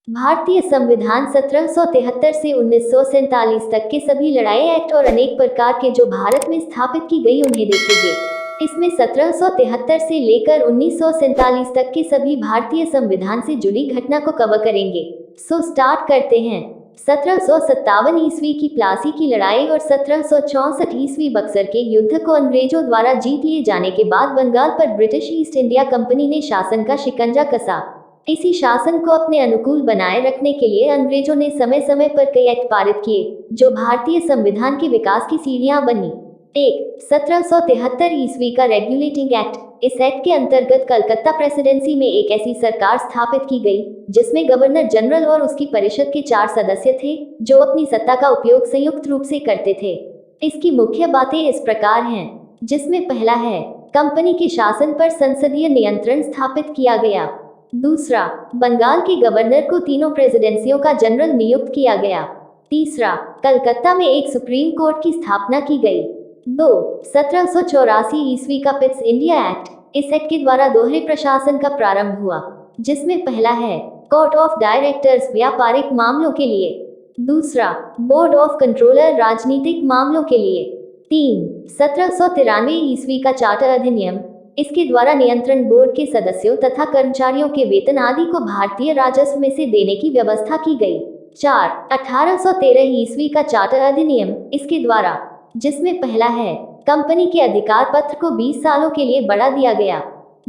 भारतीय संविधान 1773 से 1947 तक के सभी लड़ाई एक्ट और अनेक प्रकार के जो भारत में स्थापित की गई उन्हें देखेंगे। इसमें 1773 से लेकर 1947 तक के सभी भारतीय संविधान से जुड़ी घटना को कवर करेंगे। सो स्टार्ट करते हैं। 1757 ईस्वी की प्लासी की लड़ाई और 1764 ईस्वी बक्सर के युद्ध को अंग्रेजों द्वारा जीत लिए जाने के बाद बंगाल पर ब्रिटिश ईस्ट इंडिया कंपनी ने शासन का शिकंजा कसा। इसी शासन को अपने अनुकूल बनाए रखने के लिए अंग्रेजों ने समय समय पर कई एक्ट पारित किए, जो भारतीय संविधान के विकास की सीढ़ियां बनी। 1773 ईस्वी का रेगुलेटिंग एक्ट। इस एक्ट के अंतर्गत कलकत्ता प्रेसिडेंसी में एक ऐसी सरकार स्थापित की गई जिसमें गवर्नर जनरल और उसकी परिषद के 4 सदस्य थे, जो अपनी सत्ता का उपयोग संयुक्त रूप से करते थे। इसकी मुख्य बातें इस प्रकार हैं, जिसमें पहला है, कंपनी के शासन पर संसदीय नियंत्रण स्थापित किया गया। दूसरा, बंगाल के गवर्नर को तीनों प्रेसिडेंसियों का जनरल नियुक्त किया गया। तीसरा, कलकत्ता में एक सुप्रीम कोर्ट की स्थापना की गई। 2. 1784 ईस्वी का पिट्स इंडिया एक्ट। इस एक्ट के द्वारा दोहरे प्रशासन का प्रारंभ हुआ, जिसमें पहला है, कोर्ट ऑफ डायरेक्टर्स व्यापारिक मामलों के लिए। दूसरा, बोर्ड ऑफ कंट्रोलर राजनीतिक मामलों के लिए। 3. 1793 ईस्वी का चार्टर अधिनियम। इसके द्वारा नियंत्रण बोर्ड के सदस्यों तथा कर्मचारियों के वेतन आदि को भारतीय राजस्व में से देने की व्यवस्था की गई। 4. 1813 ईस्वी का चार्टर अधिनियम। इसके द्वारा, जिसमें पहला है, कंपनी के अधिकार पत्र को 20 सालों के लिए बढ़ा दिया गया।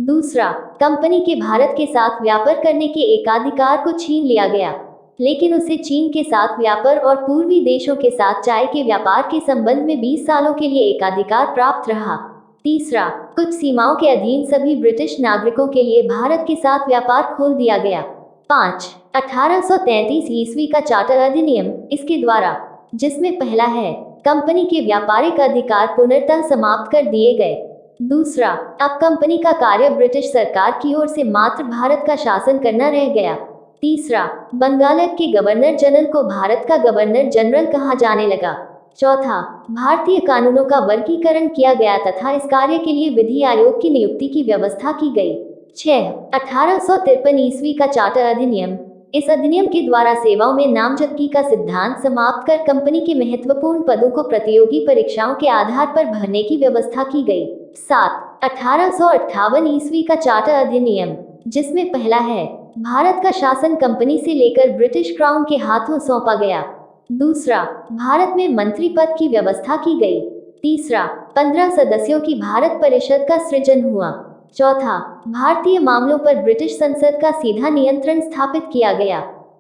दूसरा, कंपनी के भारत के साथ व्यापार करने के एकाधिकार को छीन लिया गया, लेकिन उसे चीन के साथ व्यापार और पूर्वी देशों के साथ चाय के व्यापार के संबंध में 20 सालों के लिए एकाधिकार प्राप्त रहा। तीसरा, कुछ सीमाओं के अधीन सभी ब्रिटिश नागरिकों के लिए भारत के साथ व्यापार खोल दिया गया। 5. 1833 ईस्वी का चार्टर अधिनियम। इसके द्वारा, जिसमें पहला है, कंपनी के व्यापारिक अधिकार पूर्णतः समाप्त कर दिए गए। दूसरा, अब कंपनी का कार्य ब्रिटिश सरकार की ओर से मात्र भारत का शासन करना रह गया। तीसरा, बंगाल के गवर्नर जनरल को भारत का गवर्नर जनरल कहा जाने लगा। चौथा, भारतीय कानूनों का वर्गीकरण किया गया तथा इस कार्य के लिए विधि आयोग की नियुक्ति की व्यवस्था की गई। 6. 1853 ईस्वी का चार्टर अधिनियम। इस अधिनियम के द्वारा सेवाओं में नामजदगी का सिद्धांत समाप्त कर कंपनी के महत्वपूर्ण पदों को प्रतियोगी परीक्षाओं के आधार पर भरने की व्यवस्था की गई। 7. 1858 ईस्वी का चार्टर अधिनियम, जिसमें पहला है, भारत का शासन कंपनी से लेकर ब्रिटिश क्राउन के हाथों सौंपा गया। दूसरा, भारत में मंत्री पद की व्यवस्था की गई। तीसरा, 15 सदस्यों की भारत परिषद का सृजन हुआ। चौथा, भारतीय मामलों पर ब्रिटिश संसद का सीधा नियंत्रण स्थापित किया गया।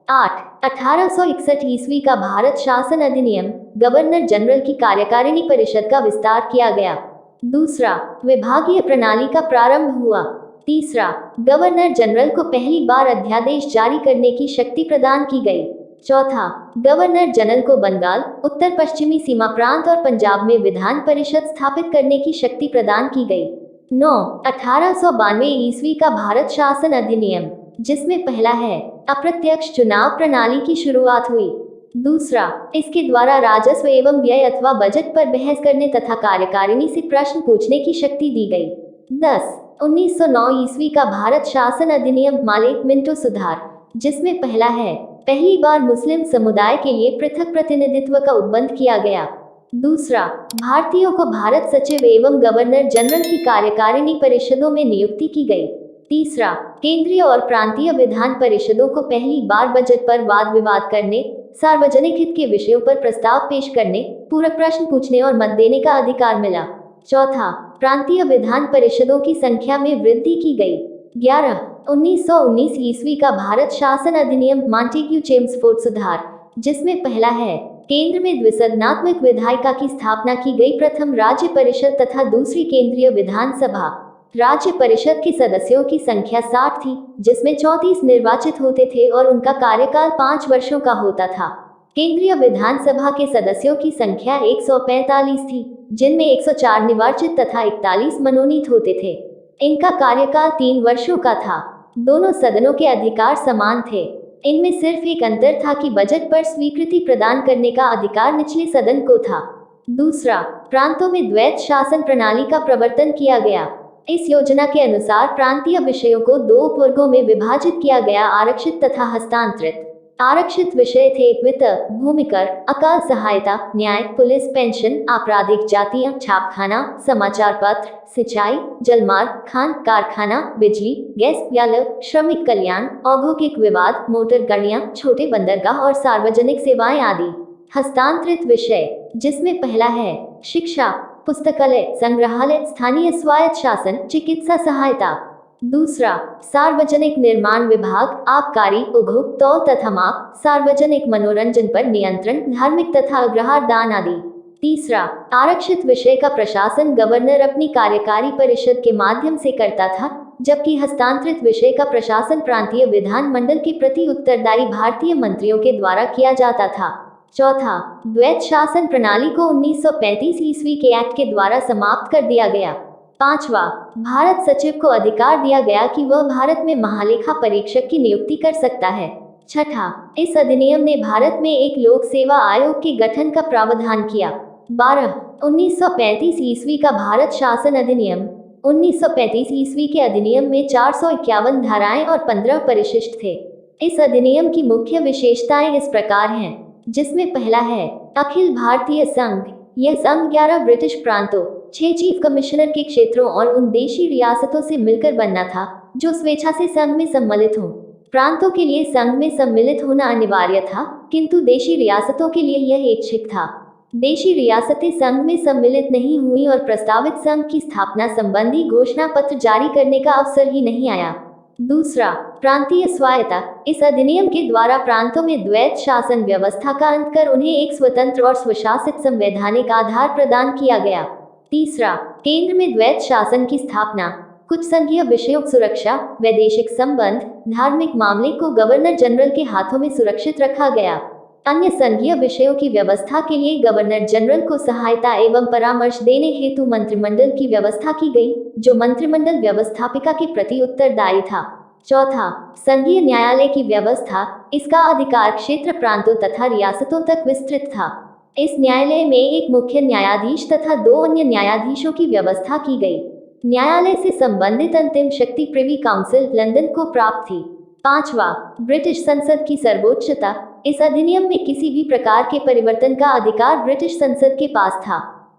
8. 1861 ईस्वी का भारत शासन अधिनियम। गवर्नर जनरल की कार्यकारिणी परिषद का विस्तार किया गया। दूसरा, विभागीय प्रणाली का प्रारंभ हुआ। तीसरा, गवर्नर जनरल को पहली बार अध्यादेश जारी करने की शक्ति प्रदान की गई। चौथा, गवर्नर जनरल को बंगाल, उत्तर पश्चिमी सीमा प्रांत और पंजाब में विधान परिषद स्थापित करने की शक्ति प्रदान की गई। 9. 1892 ईस्वी का भारत शासन अधिनियम, जिसमें पहला है, अप्रत्यक्ष चुनाव प्रणाली की शुरुआत हुई। दूसरा, इसके द्वारा राजस्व एवं व्यय अथवा बजट पर बहस करने तथा कार्यकारिणी से प्रश्न पूछने की शक्ति दी गई। 10. 1909 ईस्वी का भारत शासन अधिनियम मालिक मिंटो सुधार, जिसमें पहला है, पहली बार मुस्लिम समुदाय के लिए पृथक प्रतिनिधित्व का उपबंध किया गया। दूसरा, भारतीयों को भारत सचिव एवं गवर्नर जनरल की कार्यकारिणी परिषदों में नियुक्ति की गई। तीसरा, केंद्रीय और प्रांतीय विधान परिषदों को पहली बार बजट पर वाद विवाद करने, सार्वजनिक हित के विषयों पर प्रस्ताव पेश करने, पूरक प्रश्न पूछने और मत देने का अधिकार मिला। चौथा, प्रांतीय विधान परिषदों की संख्या में वृद्धि की गई। 11. 1919 ईस्वी का भारत शासन अधिनियम मॉन्टेग्यू चेम्सफोर्ड सुधार, जिसमें पहला है, केंद्र में द्विसदनात्मक विधायिका की स्थापना की गई। प्रथम राज्य परिषद तथा दूसरी केंद्रीय विधानसभा। राज्य परिषद के सदस्यों की संख्या 60 थी, जिसमें 34 निर्वाचित होते थे और उनका कार्यकाल 5 वर्षों का होता था। केंद्रीय विधानसभा के सदस्यों की संख्या 145 थी, जिनमें 104 निर्वाचित तथा 41 मनोनीत होते थे। इनका कार्यकाल 3 वर्षों का था। दोनों सदनों के अधिकार समान थे। इनमें सिर्फ एक अंतर था कि बजट पर स्वीकृति प्रदान करने का अधिकार निचले सदन को था। दूसरा, प्रांतों में द्वैत शासन प्रणाली का प्रवर्तन किया गया। इस योजना के अनुसार प्रांतीय विषयों को 2 उपवर्गों में विभाजित किया गया, आरक्षित तथा हस्तांतरित। आरक्षित विषय थे वित्त, भूमिकर, अकाल सहायता, न्याय, पुलिस, पेंशन, आपराधिक जातियां, छापखाना, समाचार पत्र, सिंचाई, जलमार्ग, खान कारखाना, बिजली, गैस, व्यालय, श्रमिक कल्याण, औद्योगिक विवाद, मोटर गाड़ियां, छोटे बंदरगाह और सार्वजनिक सेवाएं आदि। हस्तांतरित विषय, जिसमें पहला है शिक्षा, पुस्तकालय, संग्रहालय, स्थानीय स्वायत्त शासन, चिकित्सा सहायता। दूसरा, सार्वजनिक निर्माण विभाग, आबकारी, उद्योग, तौल तथा माप, सार्वजनिक मनोरंजन पर नियंत्रण, धार्मिक तथा अग्रहार दान आदि। तीसरा, आरक्षित विषय का प्रशासन गवर्नर अपनी कार्यकारी परिषद के माध्यम से करता था, जबकि हस्तांतरित विषय का प्रशासन प्रांतीय विधानमंडल के प्रति उत्तरदायी भारतीय मंत्रियों के द्वारा किया जाता था। चौथा, द्वैत शासन प्रणाली को 1935 ईस्वी के एक्ट के द्वारा समाप्त कर दिया गया। पांचवा, भारत सचिव को अधिकार दिया गया कि वह भारत में महालेखा परीक्षक की नियुक्ति कर सकता है। छठा, इस अधिनियम ने भारत में एक लोक सेवा आयोग के गठन का प्रावधान किया। 12, 1935 ईस्वी का भारत शासन अधिनियम। 1935 ईस्वी के अधिनियम में 451 धाराएं और 15 परिशिष्ट थे। इस अधिनियम की मुख्य विशेषताएं इस प्रकार हैं, जिसमें पहला है अखिल भारतीय संघ। यह संघ 11 ब्रिटिश प्रांतों, 6 चीफ कमिश्नर के क्षेत्रों और उन देशी रियासतों से मिलकर बनना था जो स्वेच्छा से संघ में सम्मिलित हों। प्रांतों के लिए संघ में सम्मिलित होना अनिवार्य था, किंतु देशी रियासतों के लिए यह ऐच्छिक था। देशी रियासतें संघ में सम्मिलित नहीं हुई और प्रस्तावित संघ की स्थापना संबंधी घोषणा पत्र जारी करने का अवसर ही नहीं आया। दूसरा, प्रांतीय स्वायत्ता। इस अधिनियम के द्वारा प्रांतों में द्वैत शासन व्यवस्था का अंत कर उन्हें एक स्वतंत्र और स्वशासित संवैधानिक आधार प्रदान किया गया। तीसरा, केंद्र में द्वैत शासन की स्थापना। कुछ संघीय विषयों, सुरक्षा, वैदेशिक संबंध, धार्मिक मामले को गवर्नर जनरल के हाथों में सुरक्षित रखा गया। अन्य संघीय विषयों की व्यवस्था के लिए गवर्नर जनरल को सहायता एवं परामर्श देने हेतु मंत्रिमंडल की व्यवस्था की गई, जो मंत्रिमंडल व्यवस्थापिका के प्रति उत्तरदायी था। चौथा, संघीय न्यायालय की व्यवस्था। इसका अधिकार क्षेत्र प्रांतों तथा रियासतों तक विस्तृत था। इस न्यायालय में एक मुख्य न्यायाधीश तथा 2 अन्य न्यायाधीशों की व्यवस्था की गई। न्यायालय से संबंधित अंतिम शक्ति प्रिवी काउंसिल लंदन को प्राप्त थी। पांचवा, ब्रिटिश संसद की सर्वोच्चता। इस अधिनियम में किसी भी प्रकार के परिवर्तन का अधिकार ब्रिटिश संसद के पास था।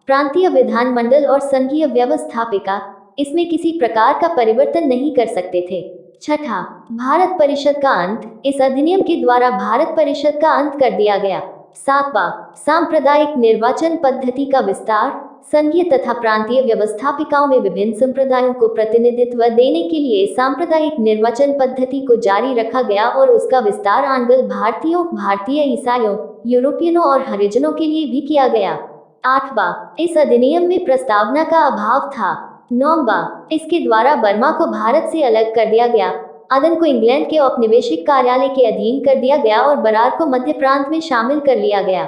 प्रांतीय विधानमंडल और संघीय व्यवस्थापिका इसमें किसी प्रकार का परिवर्तन नहीं कर सकते थे। छठा, भारत परिषद का अंत। इस अधिनियम के द्वारा भारत परिषद का अंत कर दिया गया। सातवां, सांप्रदायिक निर्वाचन पद्धति का विस्तार। संघीय तथा प्रांतीय व्यवस्थापिकाओं में विभिन्न संप्रदायों को प्रतिनिधित्व देने के लिए सांप्रदायिक निर्वाचन पद्धति को जारी रखा गया और उसका विस्तार आंग्ल भारतीयों, भारतीय ईसाइयों, यूरोपियनों और हरिजनों के लिए भी किया गया। आठवां, इस अधिनियम में प्रस्तावना का अभाव था। नौवां, इसके द्वारा बर्मा को भारत से अलग कर दिया गया, अदन को इंग्लैंड के औपनिवेशिक कार्यालय के अधीन कर दिया गया और बरार को मध्य प्रांत में शामिल कर लिया गया।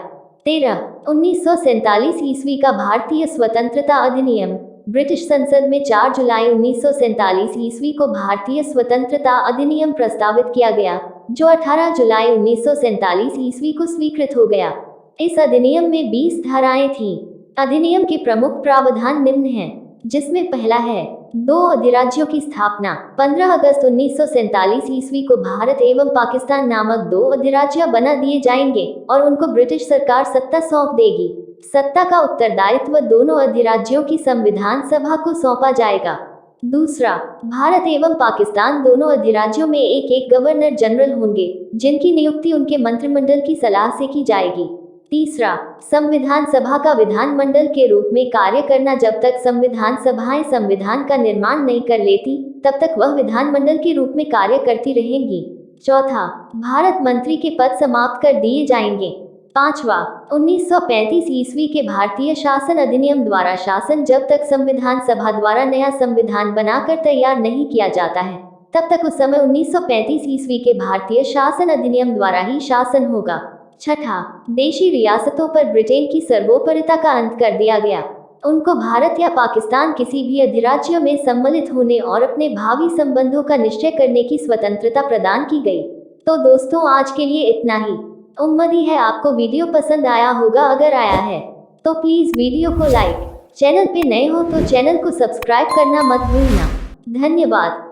13, 1947 ईस्वी का भारतीय स्वतंत्रता अधिनियम। ब्रिटिश संसद में 4 जुलाई 1947 ईस्वी को भारतीय स्वतंत्रता अधिनियम प्रस्तावित किया गया, जो 18 जुलाई 1947 ईस्वी को स्वीकृत हो गया। इस अधिनियम में 20 धाराएं थीं। अधिनियम के प्रमुख प्रावधान निम्न हैं, जिसमें पहला है 2 अधिराज्यों की स्थापना। 15 अगस्त 1947 ईस्वी को भारत एवं पाकिस्तान नामक 2 अधिराज्य बना दिए जाएंगे और उनको ब्रिटिश सरकार सत्ता सौंप देगी। सत्ता का उत्तरदायित्व दोनों अधिराज्यों की संविधान सभा को सौंपा जाएगा। दूसरा, भारत एवं पाकिस्तान दोनों अधिराज्यों में एक एक गवर्नर जनरल होंगे, जिनकी नियुक्ति उनके मंत्रिमंडल की सलाह से की जाएगी। तीसरा, संविधान सभा का विधानमंडल के रूप में कार्य करना। जब तक संविधान सभाएं संविधान का निर्माण नहीं कर लेती, तब तक वह विधानमंडल के रूप में कार्य करती रहेंगी। चौथा, भारत मंत्री के पद समाप्त कर दिए जाएंगे। पांचवा, 1935 ईस्वी के भारतीय शासन अधिनियम द्वारा शासन जब तक संविधान सभा द्वारा नया संविधान बनाकर तैयार नहीं किया जाता है, तब तक उस समय 1935 ईस्वी के भारतीय शासन अधिनियम द्वारा ही शासन होगा। छठा, देशी रियासतों पर ब्रिटेन की सर्वोपरिता का अंत कर दिया गया। उनको भारत या पाकिस्तान किसी भी अधिराज्य में सम्मिलित होने और अपने भावी संबंधों का निश्चय करने की स्वतंत्रता प्रदान की गई। तो दोस्तों, आज के लिए इतना ही। उम्मीद है आपको वीडियो पसंद आया होगा। अगर आया है तो प्लीज़ वीडियो को लाइक चैनल पे नए हो तो चैनल को सब्सक्राइब करना मत भूलना। धन्यवाद।